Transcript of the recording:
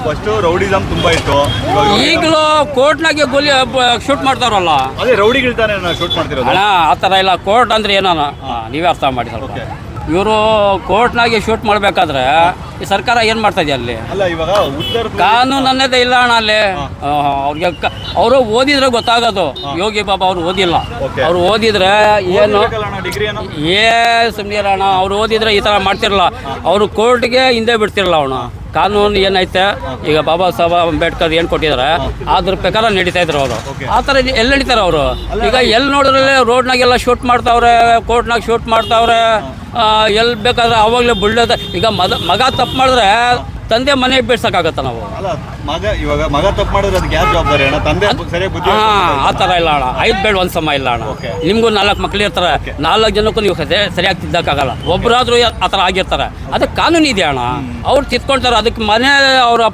First rowdyism ತುಂಬಾ ಇತ್ತು. ಈಗಲೂ ಕೋರ್ಟ್ನಾಗೆ ಗೋಲಿ ಶೂಟ್ ಮಾಡ್ತಾರಲ್ಲ. ಅದೇ ರೌಡಿಗಿಳ್ತಾನೆ ಶೂಟ್ ಮಾಡ್ತಿರೋದು. ಅಣ್ಣ ಆ ಥರ ಇಲ್ಲ. ಕೋರ್ಟ್ ಅಂದ್ರೆ ಏನೋ ನೀವೇ ಅರ್ಥ ಮಾಡಿ ಸ್ವಲ್ಪ. ಇವರು ಕೋರ್ಟ್ನಾಗೆ ಶೂಟ್ ಮಾಡಬೇಕಾದ್ರೆ ಈ ಸರ್ಕಾರ ಏನು ಮಾಡ್ತಾ ಇದೆಯಾ ಅಲ್ಲಿ? ಅಲ್ಲ ಇವಾಗ ಉತ್ತರ ಕಾನೂನು ಅನ್ನೋದೇ ಇಲ್ಲ ಅಣ್ಣ ಅಲ್ಲಿ. ಅವ್ರಿಗೆ ಅವರು ಓದಿದ್ರೆ ಗೊತ್ತಾಗೋದು. ಯೋಗಿ ಬಾಬಾ ಅವ್ರು ಓದಿಲ್ಲ. ಅವ್ರು ಓದಿದ್ರೆ ಏನು ಡಿಗ್ರಿ ಏನೋ ಸುಮ್ಮನೆ ಅಣ್ಣ. ಅವ್ರು ಓದಿದ್ರೆ ಈ ಥರ ಮಾಡ್ತಿರಲ್ಲ. ಅವರು ಕೋರ್ಟ್ಗೆ ಹಿಂದೆ ಬಿಡ್ತಿರಲ್ಲ ಅವನು. ಕಾನೂನು ಏನೈತೆ ಈಗ ಬಾಬಾ ಸಾಹೇಬ್ ಅಂಬೇಡ್ಕರ್ ಏನು ಕೊಟ್ಟಿದ್ದಾರೆ ಅದ್ರ ಪ್ರಕಾರ ನಡೀತಾ ಇದ್ರು ಅವರು. ಆ ಥರ ಎಲ್ಲಿ ನಡೀತಾರೆ ಅವರು? ಈಗ ಎಲ್ಲಿ ನೋಡಿದ್ರೆ ರೋಡ್ನಾಗೆಲ್ಲ ಶೂಟ್ ಮಾಡ್ತಾವ್ರೆ, ಕೋರ್ಟ್ನಾಗ ಶೂಟ್ ಮಾಡ್ತಾವ್ರೆ. ಎಲ್ಲಿ ಬೇಕಾದ್ರೆ ಅವಾಗಲೇ ಬುಳ್ಳದ. ಈಗ ಮಗ ತಪ್ಪು ಮಾಡಿದ್ರೆ ತಂದೆ ಮನೆ ಬಿಡ್ಸೋಕ್ಕಾಗತ್ತ ನಾವು? ಇವಾಗ ಮಗ ತಪ್ಪು ಮಾಡಿದ್ರೆ ಅದಕ್ಕೆ ಯಾರು ಜವಾಬ್ದಾರಿ ಅಣ್ಣ? ತಂದೆ ಸರಿಯಾಗಿ ಬುದ್ಧಿ. ಆ ಥರ ಇಲ್ಲ ಅಣ್ಣ. 5 ಬೇಡ 1 ಸಮ ಇಲ್ಲ ಅಣ್ಣ. ನಿಮಗೂ 4 ಮಕ್ಳು ಇರ್ತಾರೆ. 4 ಜನಕ್ಕೂ ನೀವು ಸರಿಯಾಗಿ ತಿದ್ದಕ್ಕಾಗಲ್ಲ. ಒಬ್ಬರಾದ್ರೂ ಆ ಥರ ಆಗಿರ್ತಾರೆ. ಅದಕ್ಕೆ ಕಾನೂನು ಇದೆ ಅಣ್ಣ. ಅವ್ರು ತಿದ್ಕೊಳ್ತಾರೆ. ಅದಕ್ಕೆ ಮನೆ ಅವರ